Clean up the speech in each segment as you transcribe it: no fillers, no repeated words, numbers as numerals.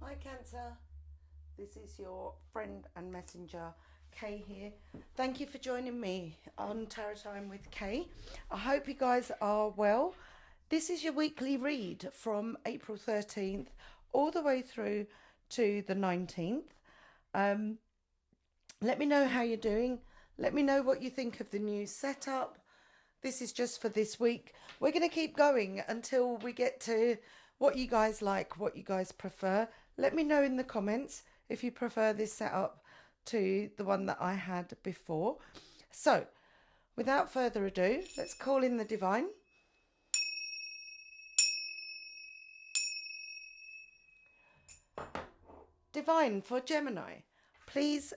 Hi Cancer, this is your friend and messenger Kay here. Thank you for joining me on Tarot Time with Kay. I hope you guys are well. This is your weekly read from April 13th all the way through to the 19th. Let me know how you're doing. Let me know what you think of the new setup. This is just for this week. We're going to keep going until we get to what you guys like, what you guys prefer. Let me know in the comments if you prefer this setup to the one that I had before. So, without further ado, let's call in the divine. Divine for Gemini. Please,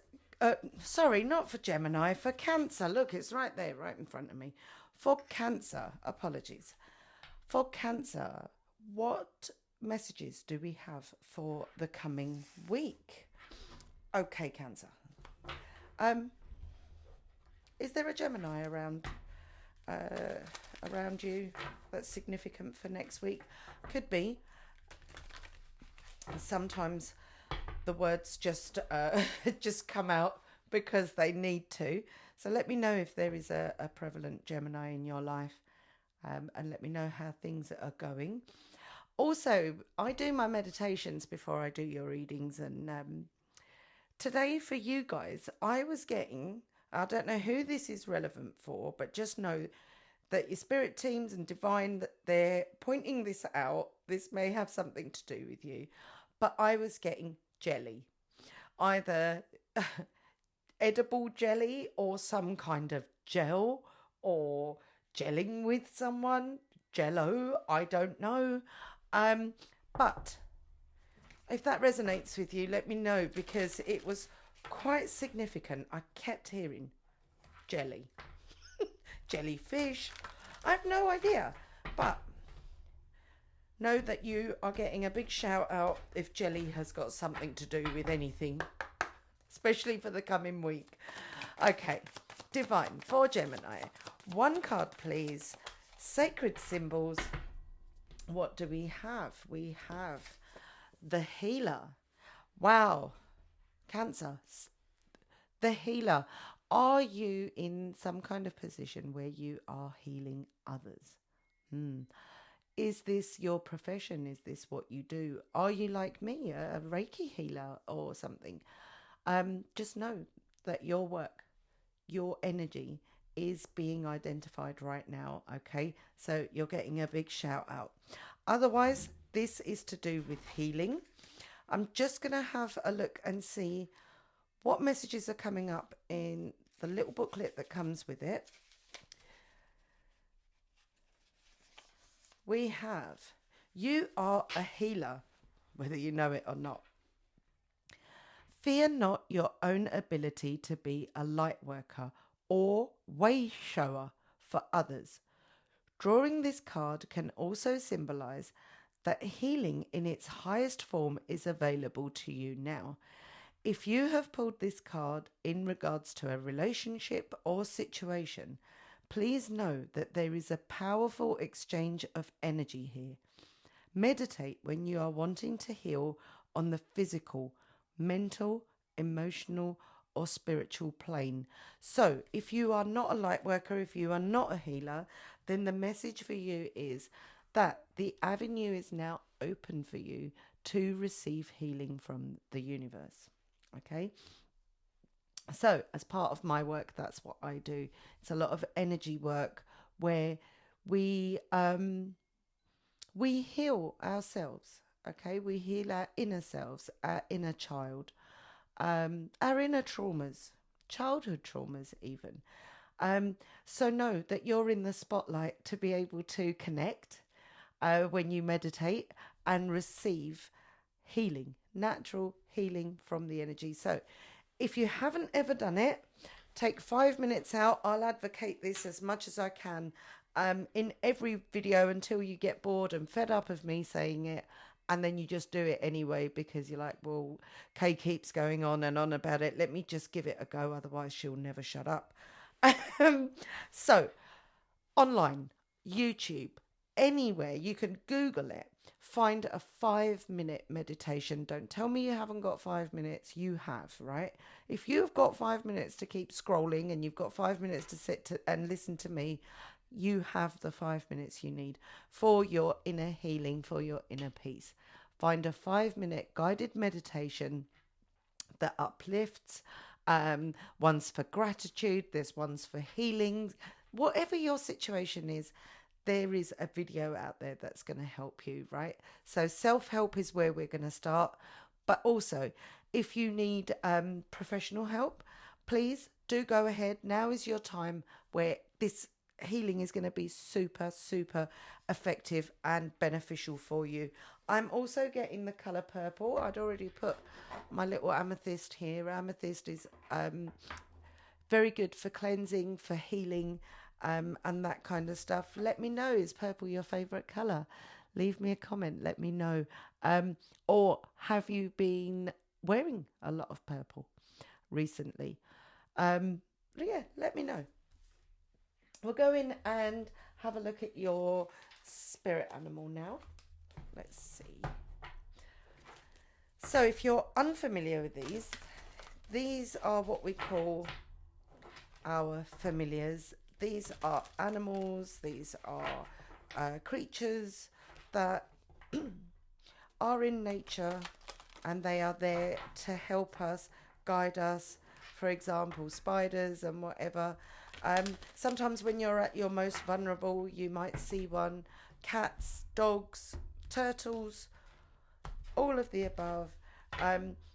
sorry, not for Gemini, for Cancer. Look, it's right there, right in front of me. For Cancer, apologies. For Cancer, what messages do we have for the coming week? Okay, Cancer. Is there a Gemini around you that's significant for next week? Could be. Sometimes the words just just come out because they need to. So let me know if there is a prevalent Gemini in your life, and let me know how things are going. Also, I do my meditations before I do your readings, and today for you guys, I don't know who this is relevant for, but just know that your spirit teams and divine, that they're pointing this out. This may have something to do with you, but I was getting jelly, either edible jelly or some kind of gel, or gelling with someone, jello, I don't know. But if that resonates with you, let me know, because it was quite significant. I kept hearing jelly, jellyfish. I have no idea, but know that you are getting a big shout out if jelly has got something to do with anything, especially for the coming week. Okay, divine for Gemini. One card, please. Sacred symbols. What do we have? We have the healer. Wow. Cancer. The healer. Are you in some kind of position where you are healing others? Is this your profession? Is this what you do? Are you like me, a Reiki healer or something? Just know that your work, your energy is being identified right now, okay? So you're getting a big shout out. Otherwise, this is to do with healing. I'm just going to have a look and see what messages are coming up in the little booklet that comes with it. We have, you are a healer, whether you know it or not. Fear not your own ability to be a light worker or way shower for others. Drawing this card can also symbolize that healing in its highest form is available to you now. If you have pulled this card in regards to a relationship or situation, please know that there is a powerful exchange of energy here. Meditate when you are wanting to heal on the physical, mental, emotional, or spiritual plane. So if you are not a light worker, if you are not a healer, then the message for you is that the avenue is now open for you to receive healing from the universe. Okay? So as part of my work, that's what I do. It's a lot of energy work where we heal ourselves. Okay, we heal our inner selves, our inner child, our inner traumas, childhood traumas even. So know that you're in the spotlight to be able to connect when you meditate and receive healing, natural healing from the energy. So if you haven't ever done it, take 5 minutes out. I'll advocate this as much as I can in every video until you get bored and fed up of me saying it. And then you just do it anyway because you're like, well, Kay keeps going on and on about it. Let me just give it a go. Otherwise, she'll never shut up. So online, YouTube, anywhere, you can Google it. find a 5-minute meditation. Don't tell me you haven't got 5 minutes. You have, right? If you've got 5 minutes to keep scrolling and you've got 5 minutes to and listen to me, you have the 5 minutes you need for your inner healing, for your inner peace. Find a 5-minute guided meditation that uplifts. One's for gratitude, there's ones for healing. Whatever your situation is, there is a video out there that's going to help you, right? So self-help is where we're going to start. But also, if you need professional help, please do go ahead. Now is your time where this healing is going to be super, super effective and beneficial for you. I'm also getting the color purple. I'd already put my little amethyst here. Amethyst is very good for cleansing, for healing, and that kind of stuff. Let me know, is purple your favorite color? Leave me a comment, let me know. Or have you been wearing a lot of purple recently? Yeah, let me know. We'll go in and have a look at your spirit animal now. Let's see. So if you're unfamiliar with these are what we call our familiars. These are animals, these are creatures that are in nature, and they are there to help us, guide us. For example, spiders and whatever. Sometimes when you're at your most vulnerable, you might see one. Cats, dogs, turtles, all of the above.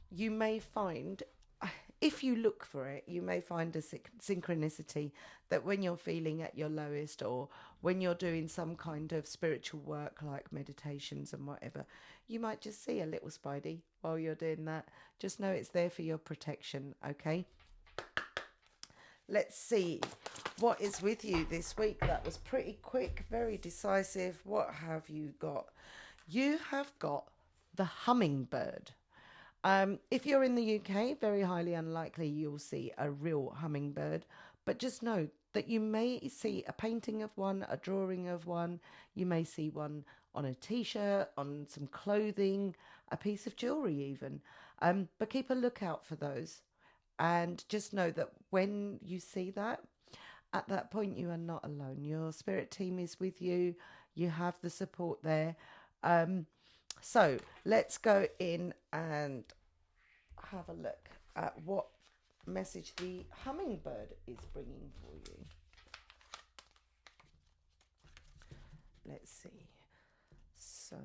You may find, if you look for it, you may find a synchronicity that when you're feeling at your lowest, or when you're doing some kind of spiritual work like meditations and whatever, you might just see a little spidey while you're doing that. Just know it's there for your protection, okay? Let's see what is with you this week. That was pretty quick, very decisive. What have you got? You have got the hummingbird. If you're in the UK, very highly unlikely you'll see a real hummingbird, but just know that you may see a painting of one, a drawing of one. You may see one on a t-shirt, on some clothing, a piece of jewelry even. But keep a lookout for those. And just know that when you see that, at that point you are not alone. Your spirit team is with you. You have the support there. So let's go in and have a look at what message the hummingbird is bringing for you. Let's see. So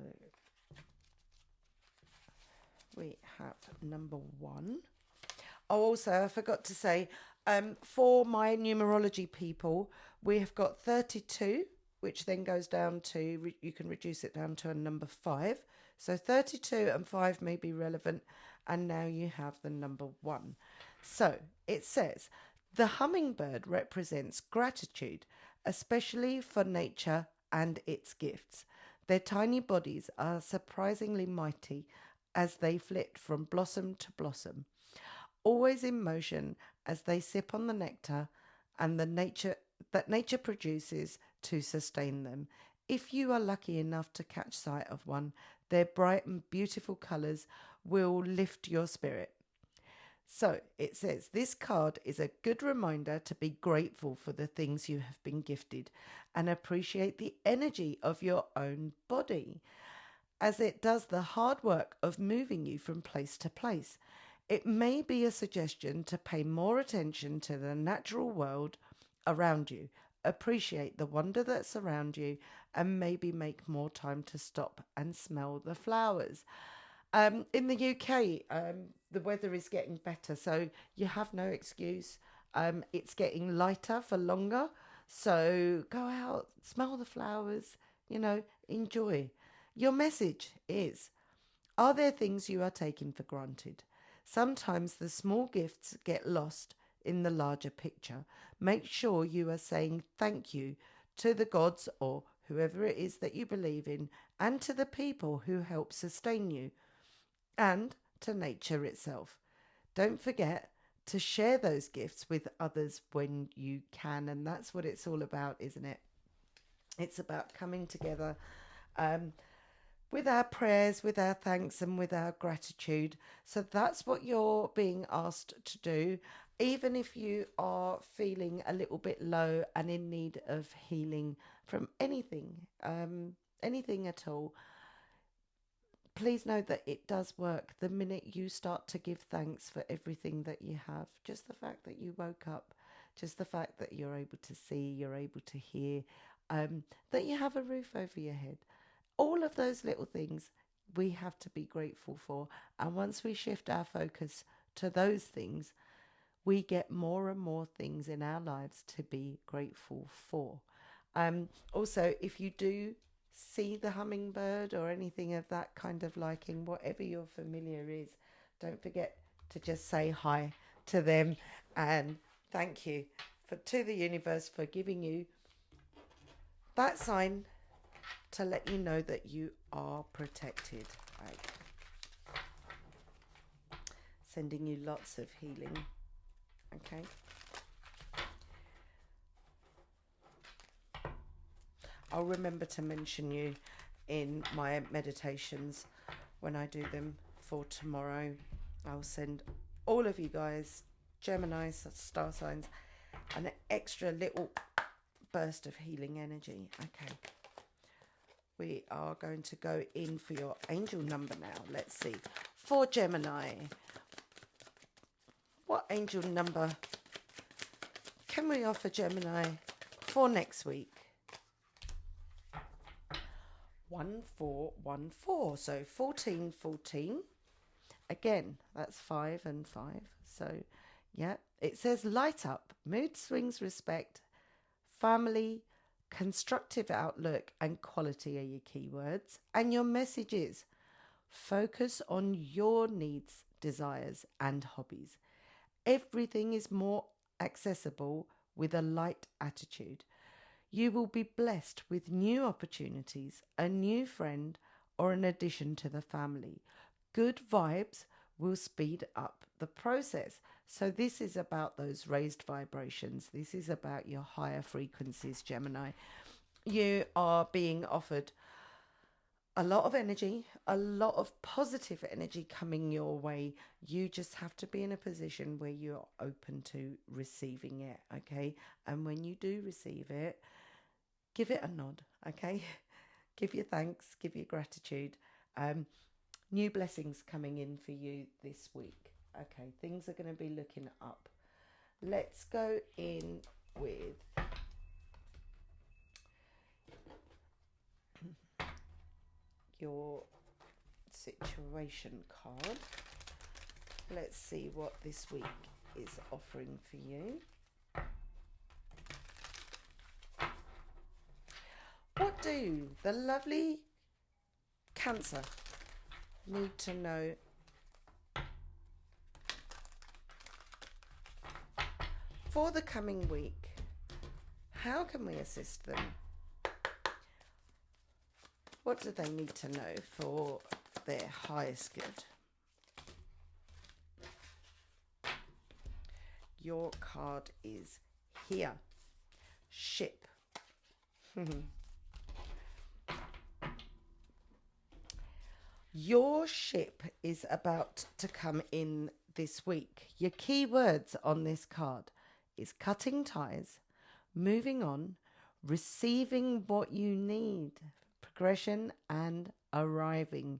we have number 1. Oh, also, I forgot to say, for my numerology people, we have got 32, which then goes down to, you can reduce it down to a number 5. So 32 and 5 may be relevant. And now you have the number 1. So it says, the hummingbird represents gratitude, especially for nature and its gifts. Their tiny bodies are surprisingly mighty as they flit from blossom to blossom, always in motion as they sip on the nectar and the nature produces to sustain them. If you are lucky enough to catch sight of one, their bright and beautiful colours will lift your spirit. So it says, this card is a good reminder to be grateful for the things you have been gifted and appreciate the energy of your own body, as it does the hard work of moving you from place to place. It may be a suggestion to pay more attention to the natural world around you, appreciate the wonder that's around you, and maybe make more time to stop and smell the flowers. In the UK, the weather is getting better, so you have no excuse. It's getting lighter for longer, so go out, smell the flowers, enjoy. Your message is, are there things you are taking for granted? Sometimes the small gifts get lost in the larger picture. Make sure you are saying thank you to the gods or whoever it is that you believe in, and to the people who help sustain you, and to nature itself. Don't forget to share those gifts with others when you can, and that's what it's all about, isn't it? It's about coming together. with our prayers, with our thanks, and with our gratitude. So that's what you're being asked to do. Even if you are feeling a little bit low and in need of healing from anything, anything at all, please know that it does work the minute you start to give thanks for everything that you have. Just the fact that you woke up, just the fact that you're able to see, you're able to hear, that you have a roof over your head. All of those little things we have to be grateful for. And once we shift our focus to those things, we get more and more things in our lives to be grateful for. Also, if you do see the hummingbird or anything of that kind of liking, whatever your familiar is, don't forget to just say hi to them and thank you to the universe for giving you that sign to let you know that you are protected. Right. Sending you lots of healing. Okay. I'll remember to mention you in my meditations when I do them for tomorrow. I'll send all of you guys, Gemini, star signs, an extra little burst of healing energy. Okay. We are going to go in for your angel number now. Let's see. For Gemini, what angel number can we offer Gemini for next week? 1414. So 1414. Again, that's 5 and 5. So, yeah. It says light up, mood swings, respect, family, constructive outlook, and quality are your keywords. And your message is focus on your needs, desires, and hobbies. Everything is more accessible with a light attitude. You will be blessed with new opportunities, a new friend, or an addition to the family. Good vibes will speed up the process. So this is about those raised vibrations. This is about your higher frequencies, Gemini. You are being offered a lot of energy, a lot of positive energy coming your way. You just have to be in a position where you're open to receiving it, okay? And when you do receive it, give it a nod, okay? Give your thanks, give your gratitude. New blessings coming in for you this week. Okay, things are going to be looking up. Let's go in with your situation card. Let's see what this week is offering for you. What do the lovely Cancer need to know for the coming week? How can we assist them? What do they need to know for their highest good? Your card is here. Ship. Your ship is about to come in this week. Your key words on this card is cutting ties, moving on, receiving what you need, progression, and arriving.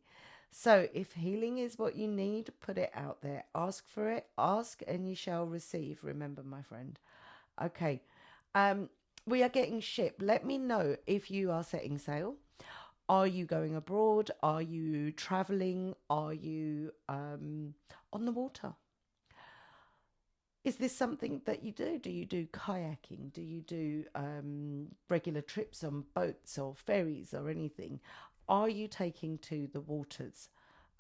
So if healing is what you need, put it out there. Ask for it. Ask and you shall receive. Remember, my friend. Okay. We are getting ship. Let me know if you are setting sail. Are you going abroad? Are you traveling? Are you on the water? Is this something that you do? Do you do kayaking? Do you do regular trips on boats or ferries or anything? Are you taking to the waters?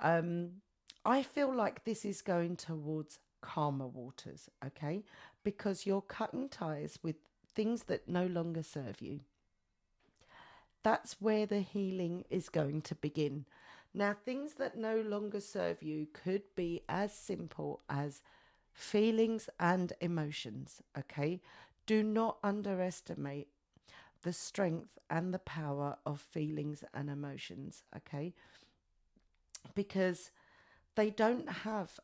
I feel like this is going towards calmer waters, okay? Because you're cutting ties with things that no longer serve you. That's where the healing is going to begin. Now, things that no longer serve you could be as simple as feelings and emotions, okay? Do not underestimate the strength and the power of feelings and emotions, okay? Because they don't have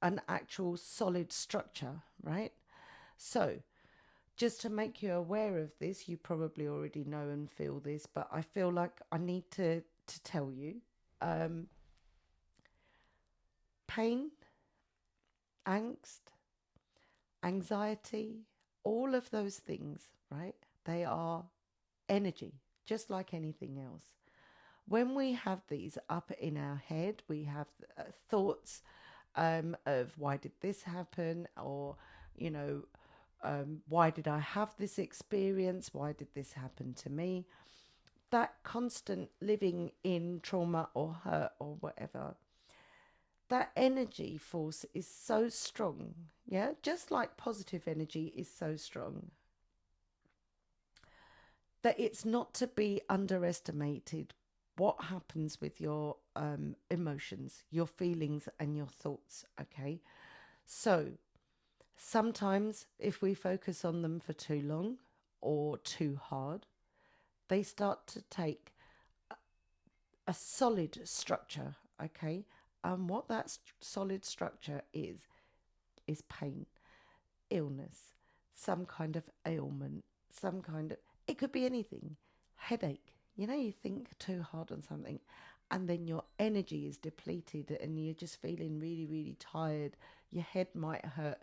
an actual solid structure, right? So, just to make you aware of this, you probably already know and feel this, but I feel like I need to tell you. Um, Pain, angst, anxiety, all of those things, right? They are energy, just like anything else. When we have these up in our head, we have thoughts of why did this happen, or, you know, why did I have this experience? Why did this happen to me? That constant living in trauma or hurt or whatever, that energy force is so strong. Yeah, just like positive energy is so strong, that it's not to be underestimated what happens with your emotions, your feelings, and your thoughts. Okay, so sometimes if we focus on them for too long or too hard, they start to take a solid structure. Okay, and what that solid structure is pain, illness, some kind of ailment, some kind of, it could be anything, headache. You know, you think too hard on something and then your energy is depleted and you're just feeling really, really tired. Your head might hurt.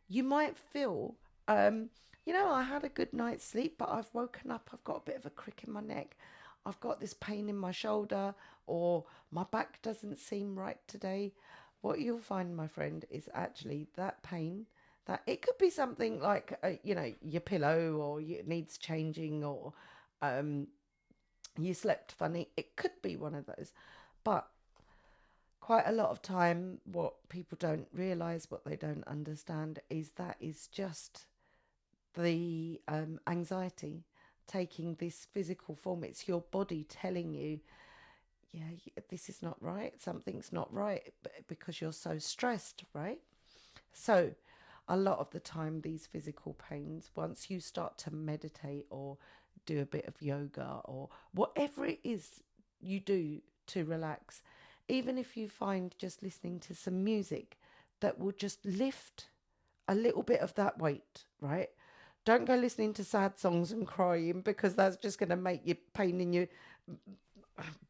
You might feel, you know, I had a good night's sleep, but I've woken up, I've got a bit of a crick in my neck. I've got this pain in my shoulder, or my back doesn't seem right today. What you'll find, my friend, is actually that pain, that it could be something like, you know, your pillow, or it needs changing, or um, you slept funny. It could be one of those. But quite a lot of time, what people don't realize, what they don't understand, is that is just the anxiety taking this physical form. It's your body telling you, yeah, this is not right. Something's not right, because you're so stressed, right? So, a lot of the time, these physical pains, once you start to meditate or do a bit of yoga or whatever it is you do to relax, even if you find just listening to some music that will just lift a little bit of that weight, right? Don't go listening to sad songs and crying, because that's just going to make you pain in your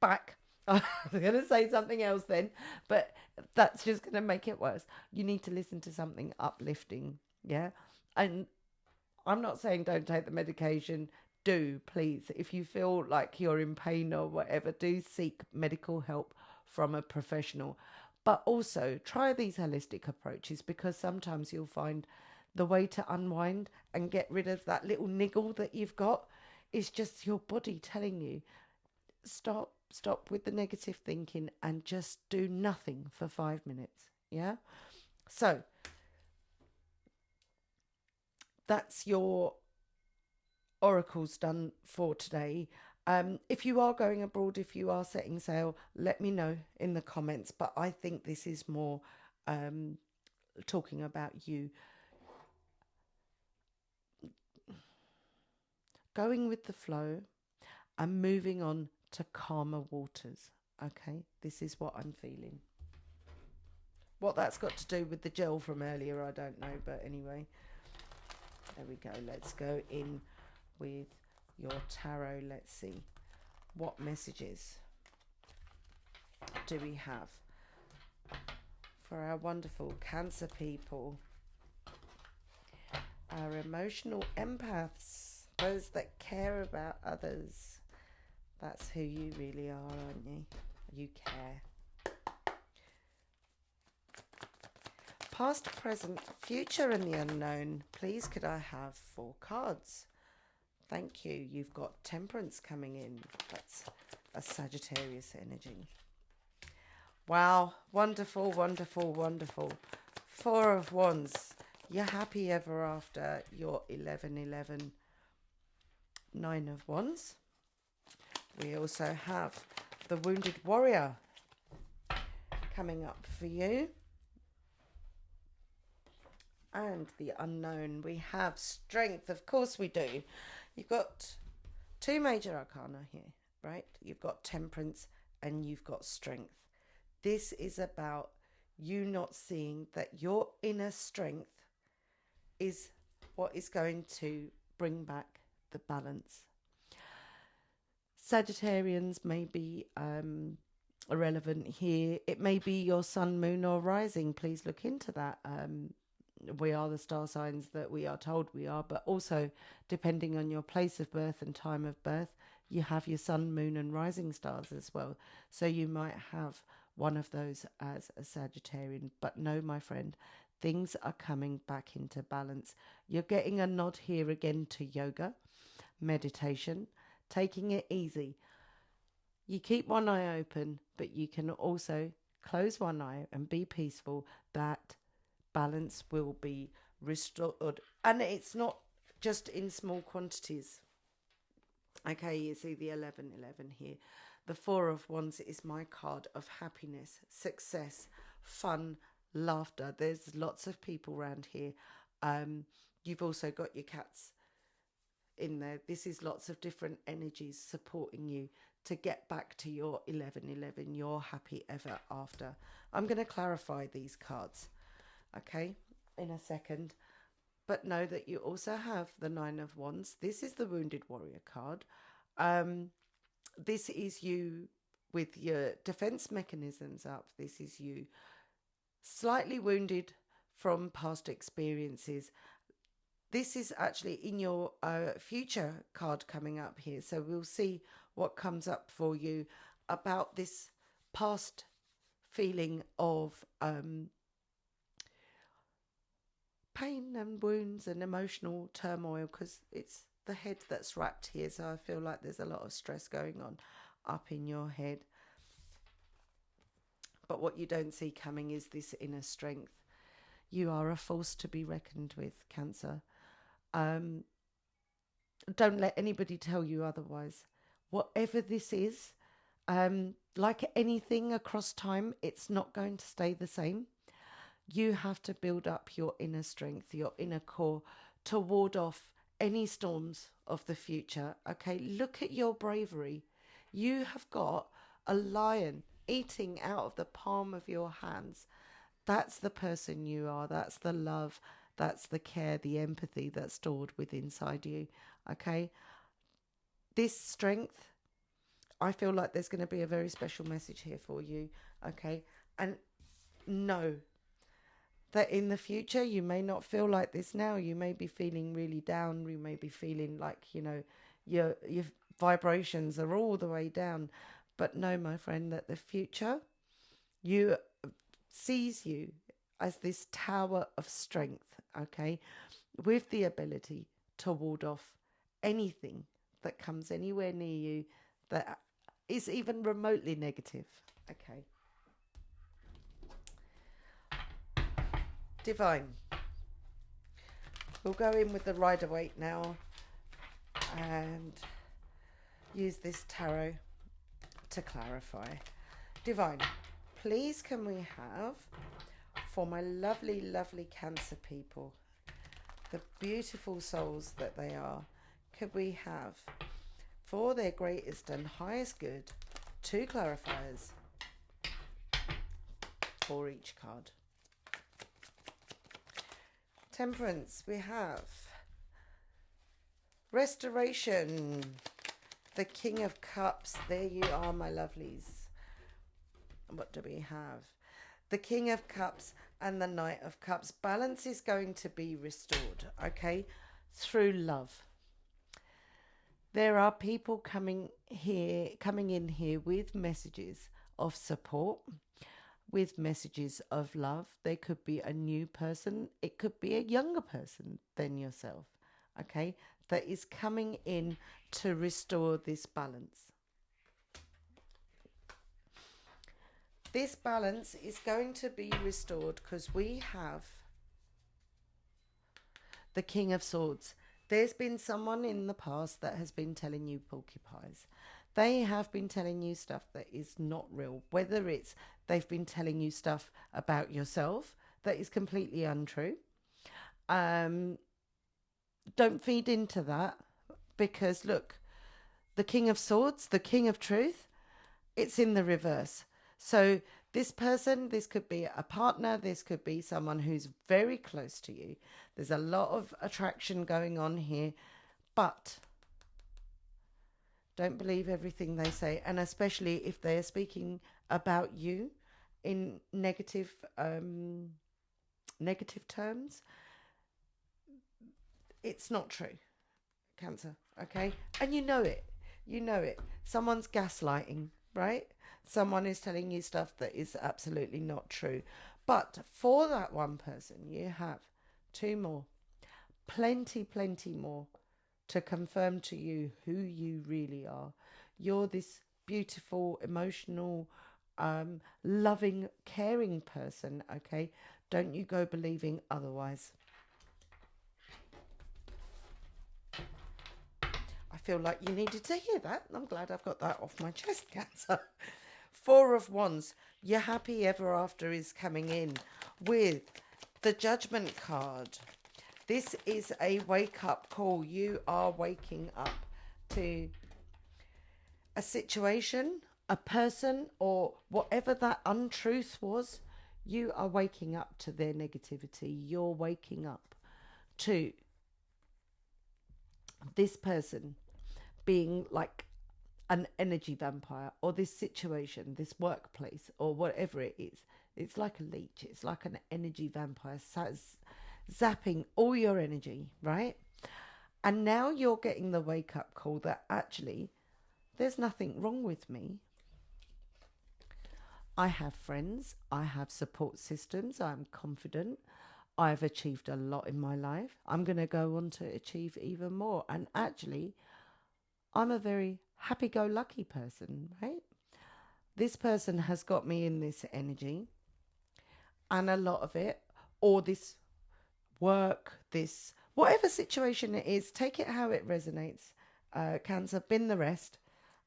back. I was going to say something else then, but that's just going to make it worse. You need to listen to something uplifting, yeah? And I'm not saying don't take the medication. Do, please. If you feel like you're in pain or whatever, do seek medical help from a professional. But also try these holistic approaches, because sometimes you'll find the way to unwind and get rid of that little niggle that you've got is just your body telling you, stop with the negative thinking and just do nothing for 5 minutes. Yeah. So that's your oracles done for today. If you are going abroad, if you are setting sail, let me know in the comments. But I think this is more talking about you going with the flow and moving on to calmer waters. Okay, this is what I'm feeling. What that's got to do with the gel from earlier, I don't know. But anyway, there we go. Let's go in with your tarot. Let's see, what messages do we have for our wonderful Cancer people, our emotional empaths, those that care about others. That's who you really are, aren't you? You care. Past, present, future, and the unknown. Please, could I have 4 cards? Thank you. You've got Temperance coming in. That's a Sagittarius energy. Wow. Wonderful, wonderful, wonderful. 4 of Wands. You're happy ever after. You're 1111. 9 of Wands. We also have the Wounded Warrior coming up for you. And the unknown. We have Strength. Of course we do. You've got Two major arcana here, right? You've got temperance and you've got strength. This is about you not seeing that your inner strength is what is going to bring back the balance. Sagittarians may be irrelevant here. It may be your sun, moon, or rising. Please look into that. We are the star signs that we are told we are, but also depending on your place of birth and time of birth, you have your sun, moon, and rising stars as well. So you might have one of those as a Sagittarian. But no, my friend, things are coming back into balance. You're getting a nod here again to yoga, meditation, taking it easy. You keep one eye open, but you can also close one eye and be peaceful. That balance will be restored. And it's not just in small quantities. Okay, you see the 1111 here. The Four of Wands is my card of happiness, success, fun, laughter. There's lots of people around here. You've also got your cats in there. This is lots of different energies supporting you to get back to your 1111, your happy ever after. I'm going to clarify these cards, okay, in a second. But know that you also have the Nine of Wands. This is the Wounded Warrior card. This is you with your defense mechanisms up. This is you slightly wounded from past experiences. This is actually in your future card coming up here. So we'll see what comes up for you about this past feeling of pain and wounds and emotional turmoil, because it's the head that's wrapped here. So I feel like there's a lot of stress going on up in your head. But what you don't see coming is this inner strength. You are a force to be reckoned with, Cancer. Don't let anybody tell you otherwise. Whatever this is, like anything across time, it's not going to stay the same. You have to build up your inner strength, your inner core, to ward off any storms of the future. Okay, look at your bravery. You have got a lion eating out of the palm of your hands. That's the person you are. That's the love. That's the care, the empathy that's stored within inside you. Okay, this strength, I feel like there's going to be a very special message here for you. Okay, and know that in the future you may not feel like this now. You may be feeling really down. You may be feeling like, you know, your vibrations are all the way down. But know, my friend, that the future you sees you as this tower of strength, okay, with the ability to ward off anything that comes anywhere near you that is even remotely negative. Okay. Divine. We'll go in with the Rider-Waite now and use this tarot to clarify. Divine, please can we have, for my lovely, lovely Cancer people, the beautiful souls that they are, could we have, for their greatest and highest good, 2 clarifiers for each card. Temperance, we have Restoration, the King of Cups. There you are, my lovelies. What do we have? The King of Cups and the Knight of Cups. Balance is going to be restored, okay, through love. There are people coming in here with messages of support, with messages of love. There could be a new person. It could be a younger person than yourself, okay, that is coming in to restore this balance. This balance is going to be restored because we have the King of Swords. There's been someone in the past that has been telling you porcupines. They have been telling you stuff that is not real. Whether it's they've been telling you stuff about yourself that is completely untrue. Don't feed into that, because look, the King of Swords, the King of Truth, it's in the reverse. So this person, this could be a partner, this could be someone who's very close to you. There's a lot of attraction going on here, but don't believe everything they say, and especially if they're speaking about you in negative terms. It's not true, Cancer, okay? And you know it. You know it. Someone's gaslighting, right? Someone is telling you stuff that is absolutely not true. But for that one person, you have two more. Plenty more to confirm to you who you really are. You're this beautiful, emotional, loving, caring person, okay? Don't you go believing otherwise. I feel like you needed to hear that. I'm glad I've got that off my chest, Cancer. Four of Wands. Your happy ever after is coming in with the Judgment card. This is a wake-up call. You are waking up to a situation, a person, or whatever that untruth was. You are waking up to their negativity. You're waking up to this person being like an energy vampire, or this situation, this workplace, or whatever it is. It's like a leech. It's like an energy vampire zapping all your energy, right? And now you're getting the wake-up call that actually there's nothing wrong with me. I have friends. I have support systems. I'm confident. I've achieved a lot in my life. I'm going to go on to achieve even more. And actually, I'm a very happy-go-lucky person, right? This person has got me in this energy, and a lot of it, or this work, this whatever situation it is, take it how it resonates. Cancer, bin the rest.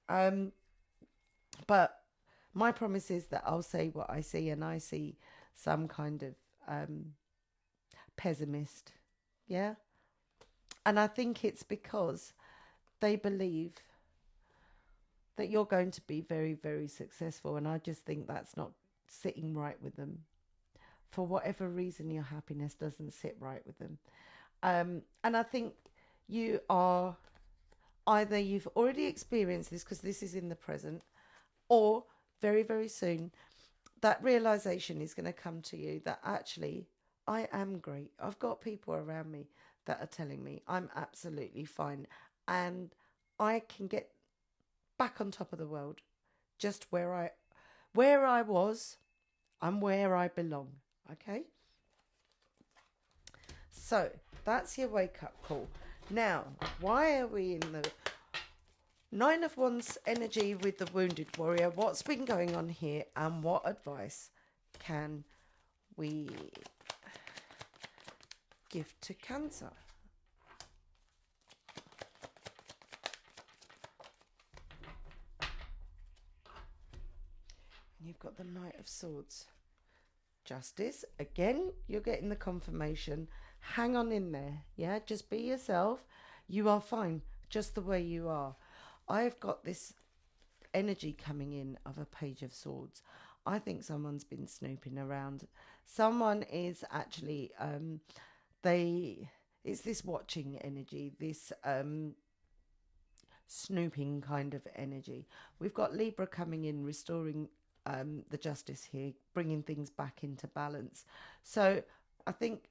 But my promise is that I'll say what I see, and I see some kind of pessimist, yeah? And I think it's because they believe that you're going to be very, very successful, and I just think that's not sitting right with them. For whatever reason, your happiness doesn't sit right with them. And I think you are either you've already experienced this because this is in the present, or very, very soon, that realization is going to come to you that actually I am great. I've got people around me that are telling me I'm absolutely fine, and I can get back on top of the world, just where I was. I'm where I belong. Okay, so that's your wake-up call. Now, why are we in the Nine of Wands energy with the Wounded Warrior? What's been going on here, and what advice can we give to Cancer? And you've got the Knight of Swords. Justice. Again, you're getting the confirmation. Hang on in there. Yeah, just be yourself. You are fine just the way you are. I've got this energy coming in of a Page of Swords. I think someone's been snooping around. Someone is actually it's this watching energy, this snooping kind of energy. We've got Libra coming in, restoring the justice here, bringing things back into balance. So I think,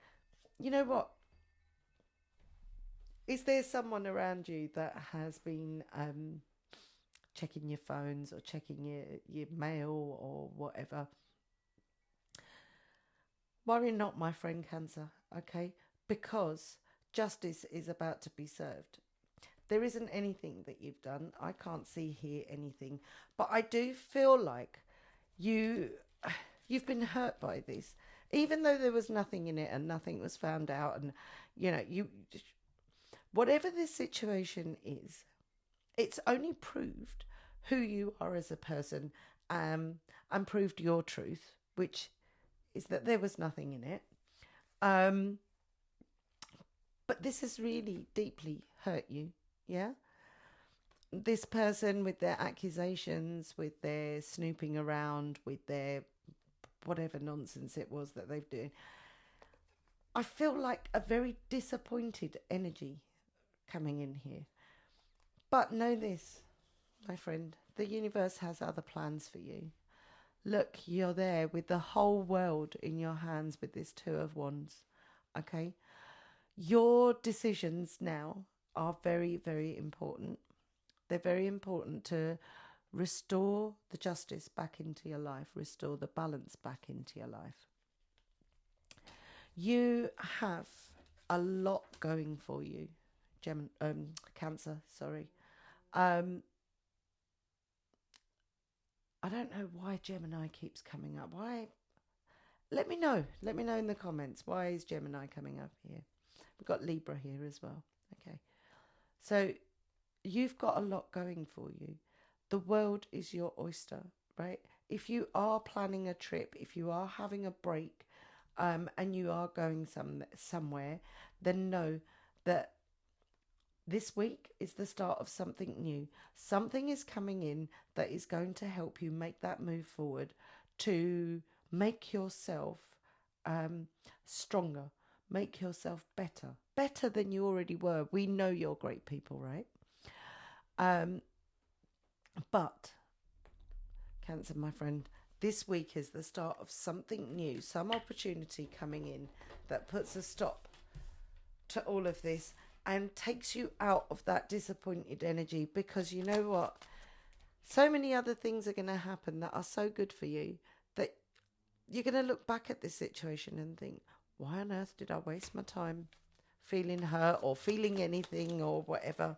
you know what? Is there someone around you that has been checking your phones or checking your mail or whatever? Worry not, my friend Cancer, okay? Because justice is about to be served. There isn't anything that you've done. I can't see here anything. But I do feel like you've been hurt by this. Even though there was nothing in it and nothing was found out, and whatever this situation is, it's only proved who you are as a person, and proved your truth, which is that there was nothing in it. But this has really deeply hurt you, yeah? this person with their accusations, with their snooping around, with their whatever nonsense it was that they've done, I feel like a very disappointed energy coming in here. But know this, my friend, the universe has other plans for you. Look, you're there with the whole world in your hands with this Two of Wands. Okay? Your decisions now are very, very important. They're very important to restore the justice back into your life, restore the balance back into your life. You have a lot going for you, Cancer, sorry. Um, I don't know why Gemini keeps coming up. Why? Let me know. Let me know in the comments. Why is Gemini coming up here? We've got Libra here as well. Okay. So you've got a lot going for you. The world is your oyster, right? If you are planning a trip, if you are having a break, and you are going somewhere, then know that this week is the start of something new. Something is coming in that is going to help you make that move forward to make yourself stronger, make yourself better than you already were. We know you're great people, right? But Cancer, my friend, this week is the start of something new, some opportunity coming in that puts a stop to all of this and takes you out of that disappointed energy, because you know what? So many other things are going to happen that are so good for you that you're going to look back at this situation and think, why on earth did I waste my time feeling hurt or feeling anything or whatever?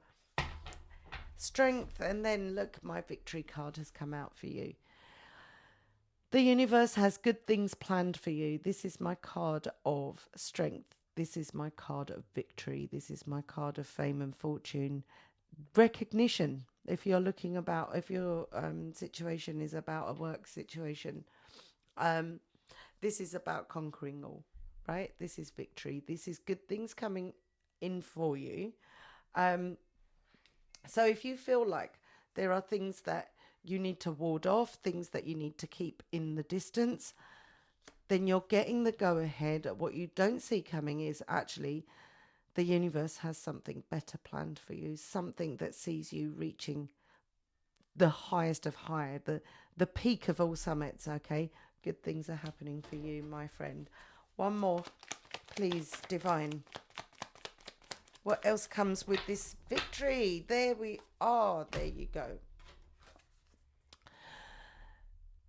Strength, and then look, my victory card has come out for you. The universe has good things planned for you. This is my card of strength. This is my card of victory. This is my card of fame and fortune. Recognition. If you're looking about, if your situation is about a work situation, this is about conquering all, right? This is victory. This is good things coming in for you. So if you feel like there are things that you need to ward off, things that you need to keep in the distance, then you're getting the go ahead. What you don't see coming is actually the universe has something better planned for you, something that sees you reaching the highest of high, the peak of all summits, okay? Good things are happening for you, my friend. One more, please, Divine. What else comes with this victory? There we are. There you go.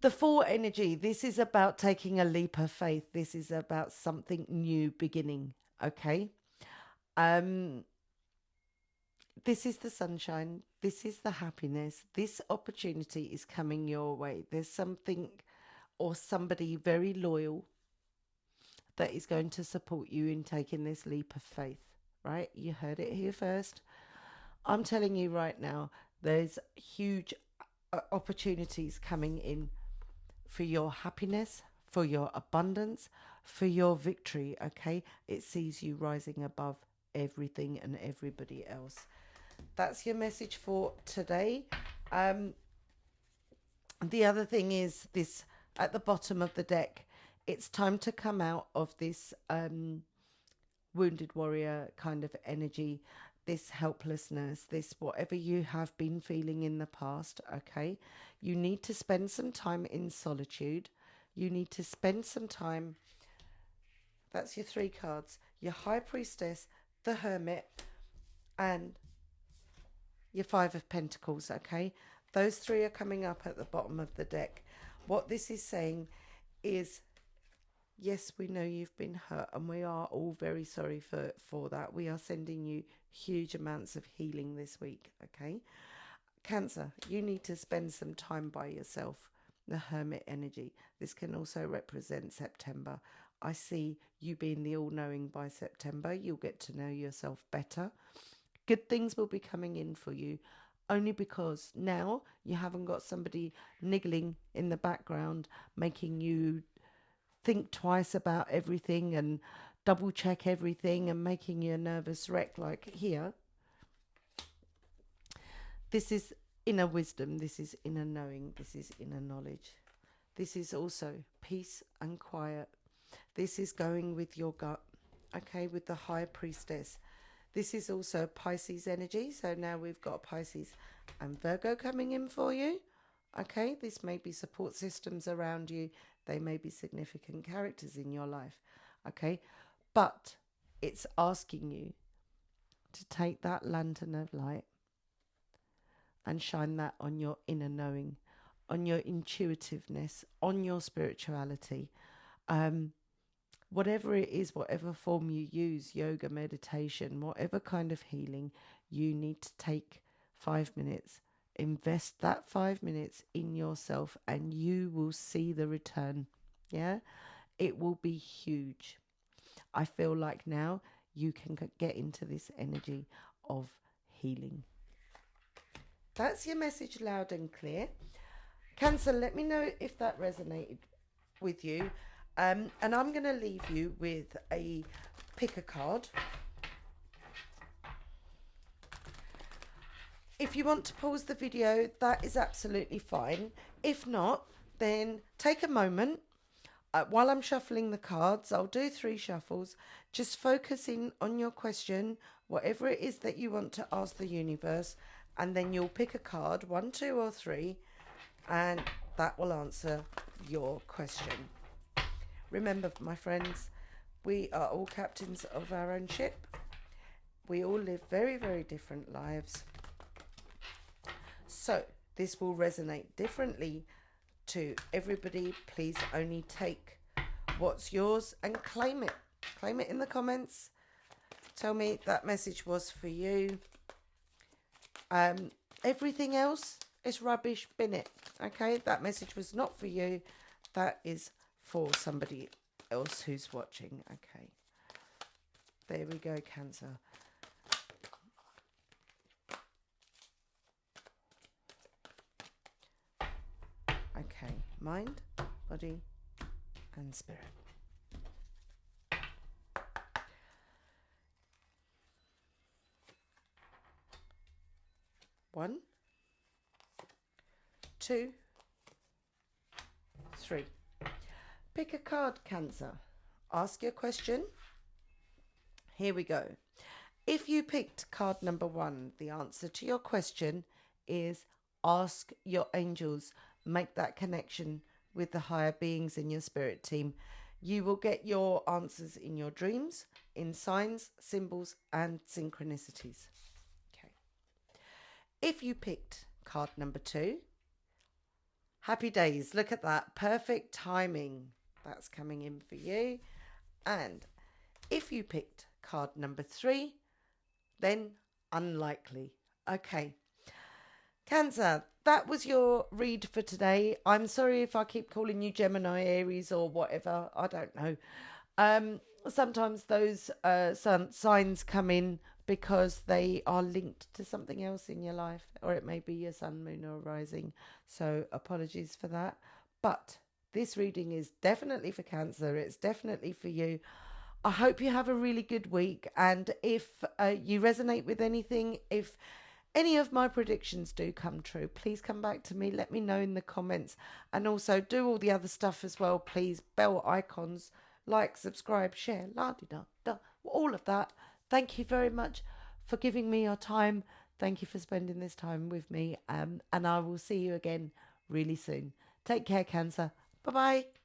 The Fool energy. This is about taking a leap of faith. This is about something new beginning. Okay. This is the sunshine. This is the happiness. This opportunity is coming your way. There's something or somebody very loyal that is going to support you in taking this leap of faith. Right? You heard it here first. I'm telling you right now, there's huge opportunities coming in for your happiness, for your abundance, for your victory, okay? It sees you rising above everything and everybody else. That's your message for today. The other thing is this at the bottom of the deck. It's time to come out of this wounded warrior kind of energy, this helplessness, this whatever you have been feeling in the past, okay? You need to spend some time in solitude. You need to spend some time, that's your three cards, your High Priestess, the Hermit, and your Five of Pentacles, okay? Those three are coming up at the bottom of the deck. What this is saying is, yes, we know you've been hurt and we are all very sorry for that. We are sending you huge amounts of healing this week, okay? Cancer, you need to spend some time by yourself. The Hermit energy. This can also represent September. I see you being the all-knowing by September. You'll get to know yourself better. Good things will be coming in for you, only because now you haven't got somebody niggling in the background, making you think twice about everything and double check everything and making you a nervous wreck like here. This is inner wisdom. This is inner knowing. This is inner knowledge. This is also peace and quiet. This is going with your gut, okay, with the high priestess. This is also Pisces energy. So now we've got Pisces and Virgo coming in for you. Okay, this may be support systems around you. They may be significant characters in your life. Okay, but it's asking you to take that lantern of light and shine that on your inner knowing, on your intuitiveness, on your spirituality. Whatever it is, whatever form you use, yoga, meditation, whatever kind of healing, you need to take 5 minutes, invest that 5 minutes in yourself, and you will see the return. Yeah, it will be huge. I feel like now you can get into this energy of healing. That's your message, loud and clear. Cancer, let me know if that resonated with you. And I'm going to leave you with a pick a card. If you want to pause the video, that is absolutely fine. If not, then take a moment. While I'm shuffling the cards, I'll do 3 shuffles. Just focus in on your question, whatever it is that you want to ask the universe, and then you'll pick a card, 1, 2, or 3, and that will answer your question. Remember, my friends, we are all captains of our own ship. We all live very, very different lives. So this will resonate differently to everybody. Please only take what's yours and claim it. Claim it in the comments. Tell me that message was for you. Everything else is rubbish. Bin it. Okay, that message was not for you. That is for somebody else who's watching. Okay, there we go, Cancer. Okay, mind, body, and spirit. One, 2, 3. Pick a card, Cancer. Ask your question. Here we go. If you picked card number 1, the answer to your question is ask your angels. Make that connection with the higher beings in your spirit team. You will get your answers in your dreams, in signs, symbols, and synchronicities. Okay. If you picked card number 2, happy days. Look at that. Perfect timing. That's coming in for you. And if you picked card number 3, then unlikely. Okay. Cancer, that was your read for today. I'm sorry if I keep calling you Gemini, Aries, or whatever. I don't know. Sometimes those signs come in because they are linked to something else in your life, or it may be your sun, moon, or rising. So apologies for that. But this reading is definitely for Cancer. It's definitely for you. I hope you have a really good week. And if you resonate with anything, if any of my predictions do come true, please come back to me. Let me know in the comments. And also do all the other stuff as well, please. Bell icons, like, subscribe, share, la-di-da-da, all of that. Thank you very much for giving me your time. Thank you for spending this time with me. And I will see you again really soon. Take care, Cancer. Bye-bye.